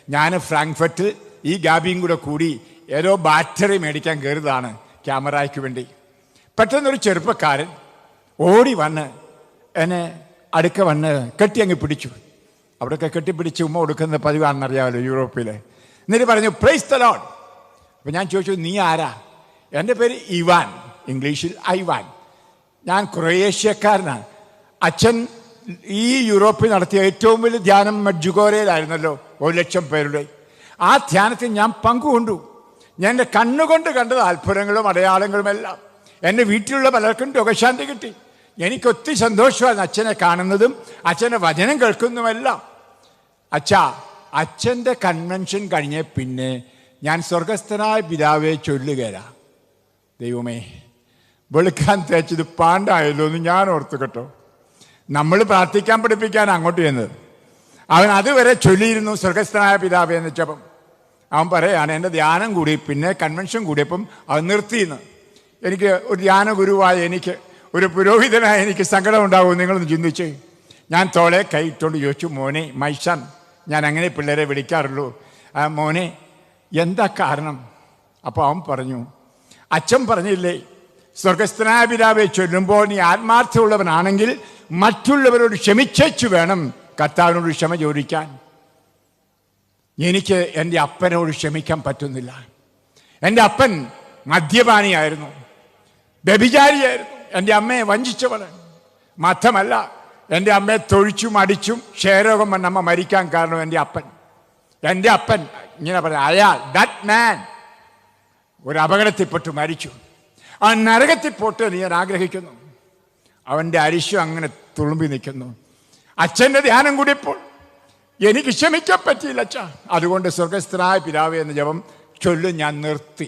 ഞാൻ ഫ്രാങ്ക്ഫർട്ടിൽ ഈ ഗാബിയും കൂടെ കൂടി ഏതോ ബാറ്ററി മേടിക്കാൻ കയറിയതാണ് ക്യാമറയ്ക്ക് വേണ്ടി. പെട്ടെന്നൊരു ചെറുപ്പക്കാരൻ ഓടി വന്ന് എന്നെ അടുക്ക വന്ന് കെട്ടി അങ്ങ് പിടിച്ചു. അവിടെയൊക്കെ കെട്ടിപ്പിടിച്ച് ഉമ്മ കൊടുക്കുന്ന പതിവാണെന്നറിയാമല്ലോ യൂറോപ്പിൽ. എന്നിട്ട് പറഞ്ഞു പ്രൈസ് ദി ലോർഡ്. അപ്പം ഞാൻ ചോദിച്ചു നീ ആരാ? എൻ്റെ പേര് ഇവാൻ, ഇംഗ്ലീഷിൽ ഐവാൻ. ഞാൻ ക്രൊയേഷ്യക്കാരനാണ്. അച്ഛൻ ഈ യൂറോപ്പിൽ നടത്തിയ ഏറ്റവും വലിയ ധ്യാനം മെഡ്ജുഗോരയിലായിരുന്നല്ലോ, 1,00,000 പേരുടെ. ആ ധ്യാനത്തിൽ ഞാൻ പങ്കുകൊണ്ടു. ഞാൻ എൻ്റെ കണ്ണുകൊണ്ട് കണ്ടത് അത്ഭുതങ്ങളും അടയാളങ്ങളുമെല്ലാം. എൻ്റെ വീട്ടിലുള്ള പലർക്കും രോഗശാന്തി കിട്ടി. എനിക്ക് ഒത്തിരി സന്തോഷമായിരുന്നു അച്ഛനെ കാണുന്നതും അച്ഛൻ്റെ വചനം കേൾക്കുന്നതുമെല്ലാം. അച്ഛൻ്റെ കൺവെൻഷൻ കഴിഞ്ഞ പിന്നെ ഞാൻ സ്വർഗസ്ഥനായ പിതാവെ ചൊല്ലുകയില്ല. ദൈവമേ, വെളുക്കാൻ തേച്ചത് പാണ്ടായല്ലോ എന്ന് ഞാൻ ഓർത്തു കേട്ടോ. നമ്മൾ പ്രാർത്ഥിക്കാൻ പഠിപ്പിക്കാൻ അങ്ങോട്ട് ചെന്നത്. അവൻ അതുവരെ ചൊല്ലിയിരുന്നു സ്വർഗസ്ഥനായ പിതാവേ എന്ന് വെച്ചപ്പം അവൻ പറയാണ് എൻ്റെ ധ്യാനം കൂടി പിന്നെ കൺവെൻഷൻ കൂടിയപ്പം അവൻ നിർത്തിയെന്ന്. എനിക്ക് ഒരു ധ്യാന ഗുരുവായ എനിക്ക്, ഒരു പുരോഹിതനായ എനിക്ക് സങ്കടം ഉണ്ടാവും. നിങ്ങളൊന്ന് ചിന്തിച്ച്. ഞാൻ തോളെ കൈയിട്ടുകൊണ്ട് ചോദിച്ചു, മോനെ മൈസൺ, ഞാൻ അങ്ങനെ പിള്ളേരെ വിളിക്കാറുള്ളൂ, മോനെ എന്താ കാരണം? അപ്പോൾ അവൻ പറഞ്ഞു, അച്ഛൻ പറഞ്ഞില്ലേ സ്വർഗസ്ഥനായ പിതാവേ ചൊല്ലുമ്പോൾ നീ ആത്മാർത്ഥമുള്ളവനാണെങ്കിൽ മറ്റുള്ളവരോട് ക്ഷമിച്ചു വേണം കർത്താവിനോട് ക്ഷമ ചോദിക്കാൻ. എനിക്ക് എൻ്റെ അപ്പനോട് ക്ഷമിക്കാൻ പറ്റുന്നില്ല. എൻ്റെ അപ്പൻ മദ്യപാനിയായിരുന്നു, വ്യഭിചാരിയായിരുന്നു, എൻ്റെ അമ്മയെ വഞ്ചിച്ചവളാണ്. മാത്രമല്ല എൻ്റെ അമ്മയെ തൊഴിച്ചും അടിച്ചും ക്ഷയരോഗം വന്ന അമ്മ മരിക്കാൻ കാരണം എൻ്റെ അപ്പൻ. എൻ്റെ അപ്പൻ ഇങ്ങനെ പറയാം, അയാൾ ദാറ്റ് മാൻ ഒരു അപകടത്തിൽപ്പെട്ട് മരിച്ചു. ആ നരകത്തിൽ പോട്ട് ഞാൻ ആഗ്രഹിക്കുന്നു. അവൻ്റെ അരിശം അങ്ങനെ തുളുമ്പി നിൽക്കുന്നു. അച്ഛൻ്റെ ധ്യാനം കൂടിയപ്പോൾ എനിക്ക് ക്ഷമിക്കാൻ പറ്റിയില്ല അച്ഛാ. അതുകൊണ്ട് സ്വർഗസ്ഥനായ പിതാവേ എന്ന ജപം ചൊല്ലും ഞാൻ നിർത്തി.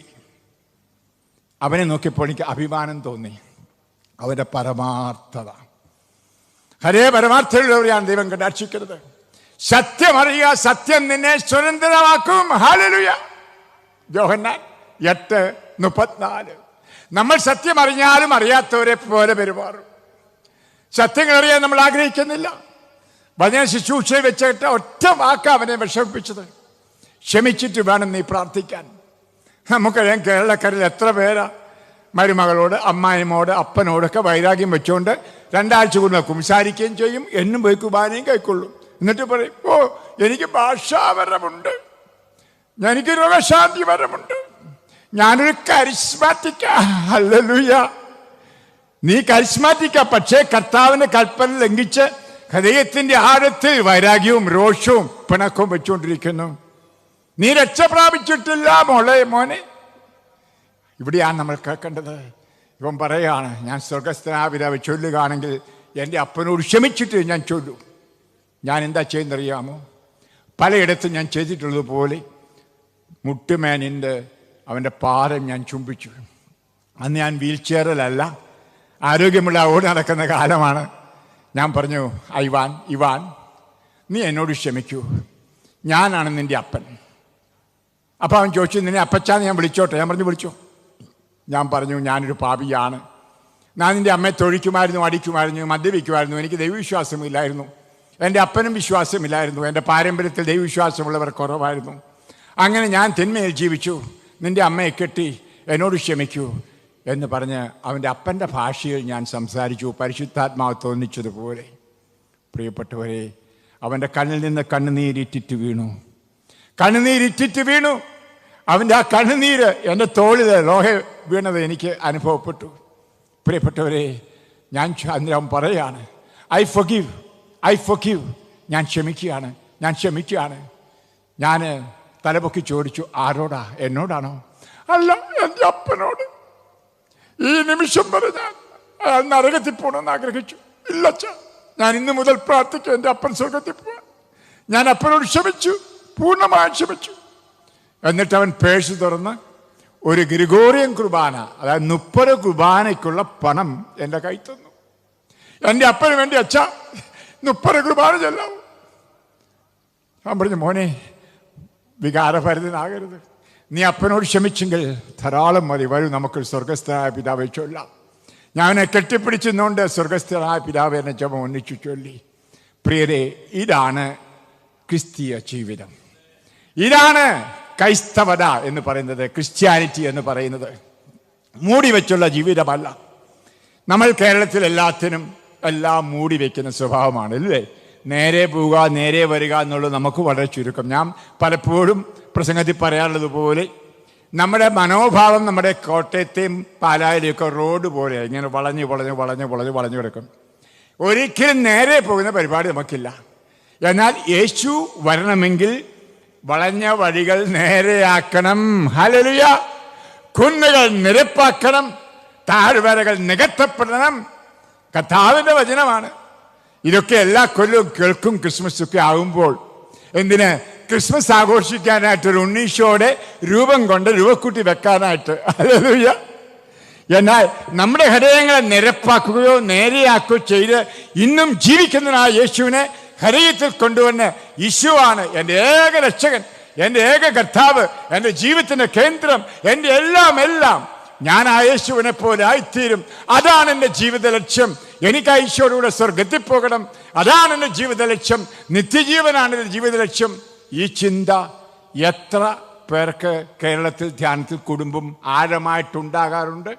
അവനെ നോക്കിയപ്പോൾ എനിക്ക് അഭിമാനം തോന്നി. അവൻ്റെ പരമാർത്ഥത, ഹരേ പരമാർത്ഥമുള്ളവരെയാണ് ദൈവം കടാക്ഷിക്കരുത്. സത്യം അറിയുക, സത്യം നിന്നെ സ്വതന്ത്രമാക്കും. ഹല്ലേലൂയ. യോഹന്നാൻ 8:34. നമ്മൾ സത്യം അറിഞ്ഞാലും അറിയാത്തവരെ പോലെ പെരുമാറും. സത്യങ്ങൾ അറിയാൻ നമ്മൾ ആഗ്രഹിക്കുന്നില്ല. വചന ശുശ്രൂഷയിൽ വെച്ചിട്ട് ഒറ്റ വാക്ക് അവനെ വിഷമിപ്പിച്ചത്. ക്ഷമിച്ചിട്ട് വേണം നീ പ്രാർത്ഥിക്കാൻ. നമുക്കറിയാം കേരളക്കരയിൽ എത്ര പേരാ മരുമകളോട്, അമ്മായിമോട്, അപ്പനോടൊക്കെ വൈരാഗ്യം വെച്ചുകൊണ്ട് 2 ആഴ്ച കൊണ്ട് കുംസാരിക്കുകയും ചെയ്യും. എന്നും പോയി കുർബാനയും കൈക്കൊള്ളും. എന്നിട്ട് പറയും, ഓ എനിക്ക് ഭാഷാവരമുണ്ട്, എനിക്ക് രോഗശാന്തി വരമുണ്ട്, ഞാനൊരു കരിസ്മാറ്റിക്ക. ഹല്ലേലൂയ. നീ കരിസ്മാറ്റിക്ക, പക്ഷേ കർത്താവിന്റെ കൽപ്പന ലംഘിച്ച് ഹൃദയത്തിന്റെ ആഴത്തിൽ വൈരാഗ്യവും രോഷവും പിണക്കവും വെച്ചുകൊണ്ടിരിക്കുന്നു. നീ രക്ഷ പ്രാപിച്ചിട്ടില്ല മോനെ. ഇവിടെയാണ് നമ്മൾ കേൾക്കേണ്ടത്. ഇവൻ പറയാണ്, ഞാൻ സ്വർഗസ്ഥനായ പിതാവേ ചൊല്ലുകയാണെങ്കിൽ എൻ്റെ അപ്പനോട് ക്ഷമിച്ചിട്ട് ഞാൻ ചൊല്ലും. ഞാൻ എന്താ ചെയ്യുന്നറിയാമോ? പലയിടത്തും ഞാൻ ചെയ്തിട്ടുള്ളതുപോലെ മുട്ടുമേനിൻ്റെ അവൻ്റെ പാദം ഞാൻ ചുംബിച്ചു. അന്ന് ഞാൻ വീൽ ചെയറിലല്ല, ആരോഗ്യമുള്ള ഓടി നടക്കുന്ന കാലമാണ്. ഞാൻ പറഞ്ഞു, ഇവാൻ നീ എന്നോട് ക്ഷമിക്കൂ, ഞാനാണ് നിൻ്റെ അപ്പൻ. അപ്പോൾ അവൻ ചോദിച്ചു, നിന്നെ അപ്പച്ചാന്ന് ഞാൻ വിളിച്ചോട്ടെ? ഞാൻ പറഞ്ഞു, വിളിച്ചോ. ഞാൻ പറഞ്ഞു, ഞാനൊരു പാപിയാണ്. ഞാൻ നിൻ്റെ അമ്മയെ തൊഴിക്കുമായിരുന്നു, അടിക്കുമായിരുന്നു, മദ്യപിക്കുമായിരുന്നു. എനിക്ക് ദൈവവിശ്വാസമില്ലായിരുന്നു. എൻ്റെ അപ്പനും വിശ്വാസമില്ലായിരുന്നു. എൻ്റെ പാരമ്പര്യത്തിൽ ദൈവവിശ്വാസമുള്ളവർ കുറവായിരുന്നു. അങ്ങനെ ഞാൻ തിന്മയിൽ ജീവിച്ചു. നിൻ്റെ അമ്മയെ കെട്ടി, എന്നോട് ക്ഷമിക്കൂ എന്ന് പറഞ്ഞ് അവൻ്റെ അപ്പൻ്റെ ഭാഷയിൽ ഞാൻ സംസാരിച്ചു, പരിശുദ്ധാത്മാവ് തോന്നിച്ചതുപോലെ. പ്രിയപ്പെട്ടവരെ, അവൻ്റെ കണ്ണിൽ നിന്ന് കണ്ണുനീരിറ്റിട്ട് വീണു. അവൻ്റെ ആ കണ്ണുനീര് എൻ്റെ തോളിൽ ലോഹ വീണത് എനിക്ക് അനുഭവപ്പെട്ടു. പ്രിയപ്പെട്ടവരെ, ഞാൻ അന്നേരം പറയാണ്, ഐ ഫൊഗീവ്, ഞാൻ ക്ഷമിക്കുകയാണ്. ഞാൻ തലപൊക്കി ചോദിച്ചു, ആരോടാ? എന്നോടാണോ? അല്ല, എൻ്റെ അപ്പനോട്. ഈ നിമിഷം വരെ ഞാൻ നരകത്തിൽ പോകണമെന്ന് ആഗ്രഹിച്ചു. ഇല്ലച്ച, ഞാൻ ഇന്ന് മുതൽ പ്രാർത്ഥിക്കും എൻ്റെ അപ്പൻ സ്വർഗത്തിൽ പോവാൻ. ഞാൻ അപ്പനോട് ക്ഷമിച്ചു, പൂർണ്ണമായും ക്ഷമിച്ചു. എന്നിട്ട് അവൻ പേഴ്സ് തുറന്ന് ഒരു ഗ്രിഗോറിയൻ കുർബാന, അതായത് 30 കുർബാനയ്ക്കുള്ള പണം എൻ്റെ കൈ തന്നു. എൻ്റെ അപ്പന് വേണ്ടി അച്ഛാ 30 കുർബാന ചെല്ലാവും. ഞാൻ പറഞ്ഞു, മോനെ വികാരഭരിതനാകരുത്. നീ അപ്പനോട് ക്ഷമിച്ചെങ്കിൽ ധാരാളം മതി. വരും, നമുക്ക് സ്വർഗസ്ഥനായ പിതാവെ ചൊല്ലാം. ഞാൻ അവനെ കെട്ടിപ്പിടിച്ചെന്നുകൊണ്ട് സ്വർഗസ്ഥനായ പിതാവ് എന്നെ ജപം ഒന്നിച്ചു ചൊല്ലി. പ്രിയരെ, ഇതാണ് ക്രിസ്തീയ ജീവിതം. ഇതാണ് ക്രൈസ്തവത എന്ന് പറയുന്നത്, ക്രിസ്ത്യാനിറ്റി എന്ന് പറയുന്നത്. മൂടി വെച്ചുള്ള ജീവിതമല്ല. നമ്മൾ കേരളത്തിൽ എല്ലാം മൂടി വെക്കുന്ന സ്വഭാവമാണ്, അല്ലേ? നേരെ പോവുക, നേരെ വരിക എന്നുള്ളത് നമുക്ക് വളരെ ചുരുക്കം. ഞാൻ പലപ്പോഴും പ്രസംഗത്തിൽ പറയാറുള്ളത് പോലെ നമ്മുടെ മനോഭാവം നമ്മുടെ കോട്ടയത്തെയും പാലായിലെയൊക്കെ റോഡ് പോലെ ഇങ്ങനെ വളഞ്ഞു കിടക്കും. ഒരിക്കലും നേരെ പോകുന്ന പരിപാടി നമുക്കില്ല. എന്നാൽ യേശു വരണമെങ്കിൽ വളഞ്ഞ വഴികൾ നേരെയാക്കണം. ഹല്ലേലൂയ! കുന്നുകൾ നിരപ്പാക്കണം, താഴ്വരകൾ നികത്തപ്പെടണം. കർത്താവിന്റെ വചനമാണ്. ഇതൊക്കെ എല്ലാ കൊല്ലവും കേൾക്കും. ക്രിസ്മസ് ഒക്കെ ആകുമ്പോൾ എന്തിന്? ക്രിസ്മസ് ആഘോഷിക്കാനായിട്ട് ഒരു ഉണ്ണീശോയുടെ രൂപം കൊണ്ട് രൂപക്കൂട്ടി വെക്കാനായിട്ട്. ഹല്ലേലൂയ! എന്നാൽ നമ്മുടെ ഹൃദയങ്ങളെ നിരപ്പാക്കുകയോ നേരെയാക്കുകയോ ചെയ്ത് ഇന്നും ജീവിക്കുന്നതിനായ യേശുവിനെ ഹൃദയത്തിൽ കൊണ്ടുവന്ന്, യേശുവാണ് എൻ്റെ ഏക രക്ഷകൻ, എൻ്റെ ഏക കർത്താവ്, എൻ്റെ ജീവിതത്തിന്റെ കേന്ദ്രം, എൻ്റെ എല്ലാം ഞാൻ ആ യേശുവിനെ പോലെ ആയിത്തീരും. അതാണ് എൻ്റെ ജീവിത ലക്ഷ്യം. എനിക്ക് ആ ഈശോയോടുകൂടെ സ്വർഗത്തിൽ പോകണം. അതാണ് എൻ്റെ ജീവിത ലക്ഷ്യം. നിത്യജീവനാണ് എൻ്റെ ജീവിത ലക്ഷ്യം. ഈ ചിന്ത എത്ര പേർക്ക് കേരളത്തിൽ ധ്യാനത്തിൽ കുടുംബം ആഴമായിട്ടുണ്ടാകാറുണ്ട്?